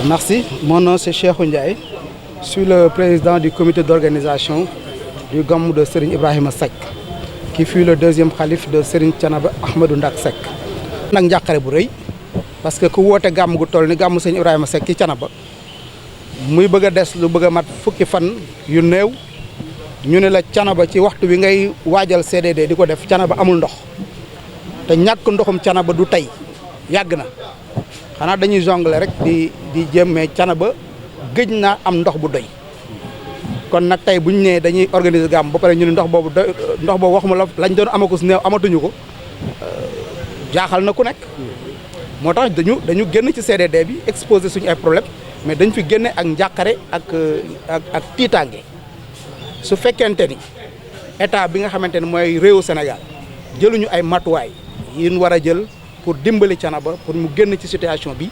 Merci. Mon nom c'est Cheikh Ndiaye. Je suis le président du comité d'organisation du Gamou de Serigne Ibrahima Seck, qui fut le deuxième calife de Serigne Thiénaba Ahmadou Ndak Seck. nag njàqare bu rëy parce que ku woote gàmm gu toll ni gàmmu Serigne Ibrahima Seck ci Thiénaba muy bëgg a des lu bëgg a mat fukki fan yu néew ñu ne la Thiénaba ci waxtu wi ngay waajal CDD di ko def Thiénaba amul ndox te ñàkk ndoxum Thiénaba du tey yàgg na xanaa dañuy jongler rek di jéem mais Thiénaba gëj naa am ndox bu doy kon nag tey bu ñu nee dañuy organiser gàmm ba pare ñu ne ndox boobu doy ndox boobu waxuma la lañ doon amakus néew amatuñu ko jaaxal na ku nekk moo tax dañu génn ci CDD bi exposer suñu ay problème mais dañ fi génne ak njàqare ak tiitaange su fekkente ni état bi nga xamante ne mooy réewu Sénégal jëluñu ay matuwaay yi ñu war a jël pour dimbali Thiénaba pour mu génn ci situation bi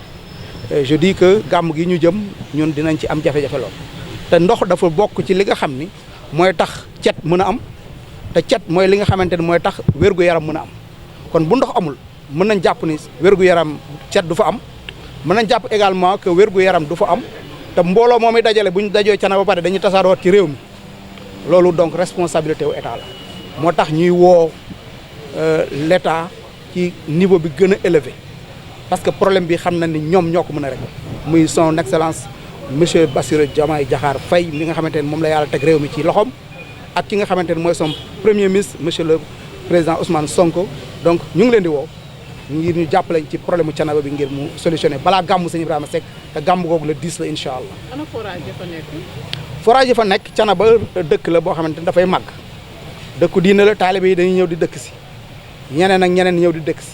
je dis que gàmm gi ñu jëm ñun dinañ ci am jafe-jafe lool te ndox dafa bokk ci li nga xam ni mooy tax cet mën a am te cet mooy li nga xamante ni mooy tax wér-gu-yaram mën a am kon bu ndox amul mën nañ jàpp ni wér-gu-yaram cet du fa am mën nañ jàpp également que wér-gu-yaram du fa am te mbooloo moom i dajale bu ñu dajoo Thiénaba ba pare dañuy tasaaroot ci réew mi loolu donc responsabilité wu état la moo tax ñuy woo l'état ci niveau bi gën a élevé parce que problème bi xam na ni ñoom ñoo ko mën a régler muy son excellence monsieur Bassirou Diomaye Diakhar Faye mi nga xamante ne moom la yàlla teg réew mi ci loxoom ak ki nga xamante ne mooy son premier ministre monsieur le président Ousmane Sonko donc ñu ngi leen di woo ngir ñu jàppale ci problème mu Thiénaba bi ngir mu solutionné balaa gàmmu Serigne Ibrahima Seck te gàmmu googu le 10 la incha allah. ana forage yi fa nekk. forage yi fa nekk Thiénaba dëkk la boo xamante ne dafay màgg dëkku diine la taalibe yi dañuy ñëw di dëkk si ñeneen ak ñeneen ñëw di dëkk si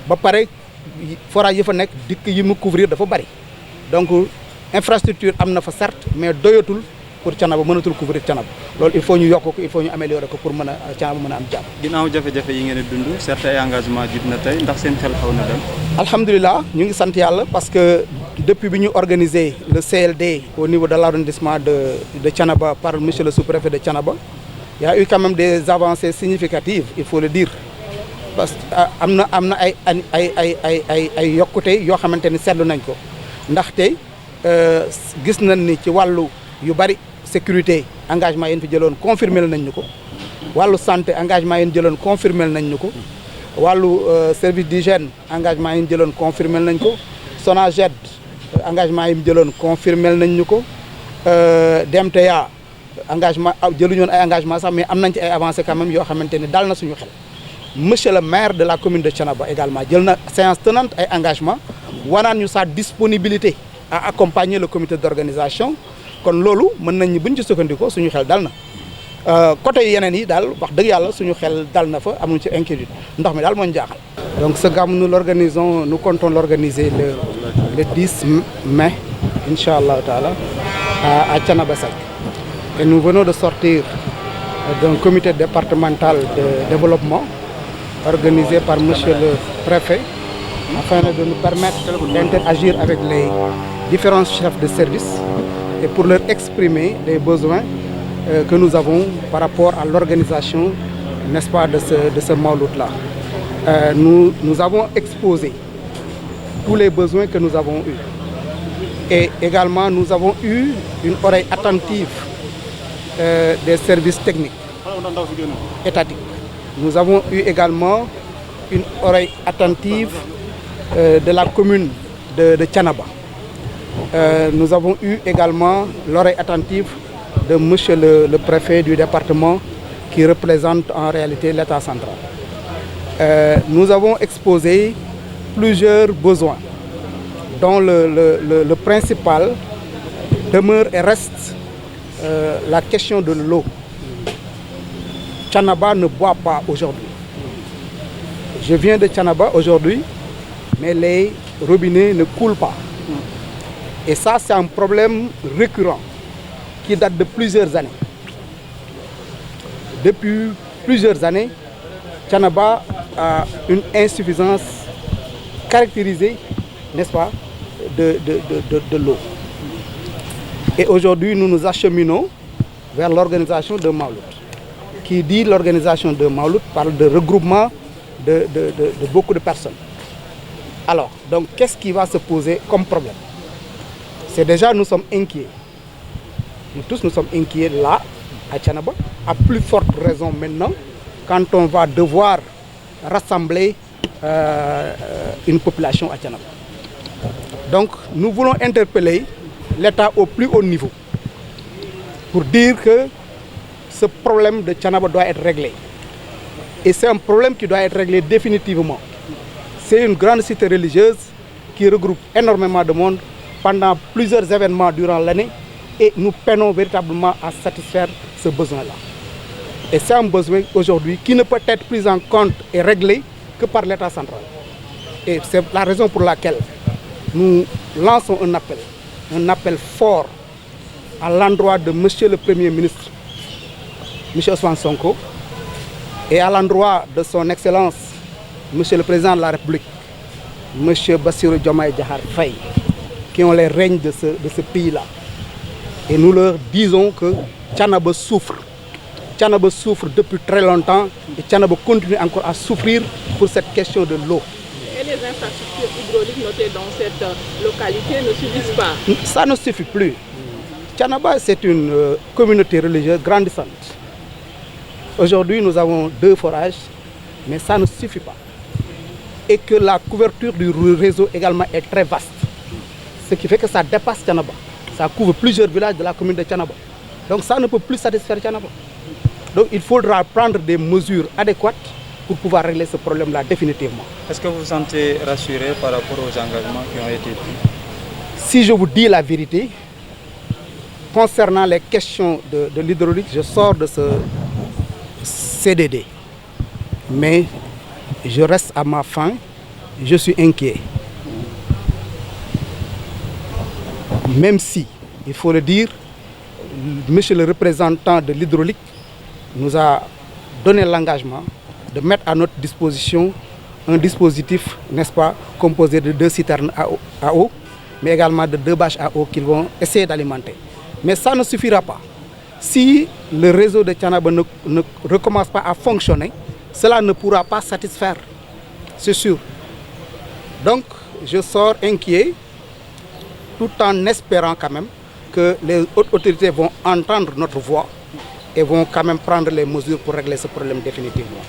ba pare forage yi fa nekk dikk yi mu couvrir dafa bari donc infrastructure am na fa certes mais doyatul pour Thiénaba mënatul couvrir Thiénaba loolu il faut ñu yokk ko il faut ñu améliorer ko pour mën a Thiénaba mën a am jàmm. ginnaaw jafe-jafe yi ngeen di dund certains engagement jib na tey ndax seen xel xaw na dem. alhamdulilah ñu ngi sant yàlla parce que depuis bi ñu organisé le CLD au niveau de l'arrondissement de Thiénaba par monsieur le sous-préfet de Thiénaba il y a eu quand même des avancées significatives il faut le dire parce que am na ay yokkute yoo xamante ni seetlu nañ ko ndaxte gis nañ ni ci wàllu yu bari sécurité engagement yéen fi jëloon confirmé nañ ñu ko wàllu santé engagement yéen jëloon confirmé nañ ñu ko wàllu service d'hygiène engagement yéen jëloon confirmé nañ ko SONAGED engagement yi jëloon confirmé nañ ñu ko DMTA engagement jëluñu woon ay engagement sax mais am nañ ci ay avancées quand même yoo xamante ni dal na suñu xel monsieur le maire de la commune de Thiénaba également jël na séance tenante ay engagement wanaan ñu sa disponibilité à accompagner le comité d'organisation kon loolu mën nañ ni buñ ci sukkandikoo suñu xel dal na côté yeneen yi daal wax dëgg yàlla suñu xel dal na fa amuñu ci inquiétude ndox mi daal moo ñu jaaxal. donc ce gàmm nous comptons l'organiser le 10 mai incha allahu taala à Thiénaba Seck et nous venons de sortir d'un comité départemental de développement organisé par monsieur le préfet afin de nous permettre d'interagir avec les différents chefs de service et pour leur exprimer les besoins que nous avons par rapport à l'organisation, n'est-ce pas, de ce Mawlud-là. Nous avons exposé tous les besoins que nous avons eus. Et également, nous avons eu une oreille attentive des services techniques étatiques. Nous avons eu également une oreille attentive de la commune de Thiénaba. Nous avons eu également l'oreille attentive de monsieur le préfet du département qui représente en réalité l'État central. Nous avons exposé plusieurs besoins dont le principal demeure et reste la question de l'eau. Thiénaba ne boit pas aujourd'hui. Je viens de Thiénaba aujourd'hui, mais les robinets ne coulent pas. Et ça, c'est un problème récurrent qui date de plusieurs années. Depuis plusieurs années, Thiénaba a une insuffisance caractérisée, n'est-ce pas, de l'eau. Et aujourd'hui, nous nous acheminons vers l'organisation de Mawlud. Qui dit l'organisation de Mawlud parle de regroupement de beaucoup de personnes. Alors, donc, qu'est-ce qui va se poser comme problème? c'est déjà, nous sommes inquiets. Nous tous, nous sommes inquiets là, à Thiénaba, à plus forte raison maintenant, quand on va devoir rassembler une population à Thiénaba. Donc, nous voulons interpeller l'État au plus haut niveau pour dire que ce problème de Thiénaba doit être réglé. Et c'est un problème qui doit être réglé définitivement. C'est une grande cité religieuse qui regroupe énormément de monde pendant plusieurs événements durant l'année et nous peinons véritablement à satisfaire ce besoin-là. Et c'est un besoin aujourd'hui qui ne peut être pris en compte et réglé que par l'État central. Et c'est la raison pour laquelle nous lançons un appel fort à l'endroit de Monsieur le Premier ministre, M. Ousmane Sonko, et à l'endroit de son Excellence, Monsieur le Président de la République, M. Bassirou Diomaye Diakhar Faye, qui ont les règnes de ce pays-là. Et nous leur disons que Thiénaba souffre. Thiénaba souffre depuis très longtemps et Thiénaba continue encore à souffrir pour cette question de l'eau. Et les infrastructures hydrauliques notées dans cette localité ne suffisent pas? Ça ne suffit plus. Thiénaba, c'est une communauté religieuse grandissante. Aujourd'hui, nous avons 2 forages, mais ça ne suffit pas. Et que la couverture du réseau également est très vaste. Ce qui fait que ça dépasse Thiénaba. Ça couvre plusieurs villages de la commune de Thiénaba. Donc ça ne peut plus satisfaire Thiénaba. Donc il faudra prendre des mesures adéquates pour pouvoir régler ce problème-là définitivement. Est-ce que vous vous sentez rassuré par rapport aux engagements qui ont été pris? Si je vous dis la vérité, concernant les questions de l'hydraulique, je sors de ce CDD. Mais je reste à ma faim, je suis inquiet. Même si, il faut le dire, monsieur le représentant de l'hydraulique nous a donné l'engagement de mettre à notre disposition un dispositif, n'est-ce pas, composé de 2 citernes à eau, mais également de 2 bâches à eau qu'ils vont essayer d'alimenter. Mais ça ne suffira pas. Si le réseau de Thiénaba ne recommence pas à fonctionner, cela ne pourra pas satisfaire, c'est sûr. Donc, je sors inquiet, tout en espérant quand même que les hautes autorités vont entendre notre voix et vont quand même prendre les mesures pour régler ce problème définitivement.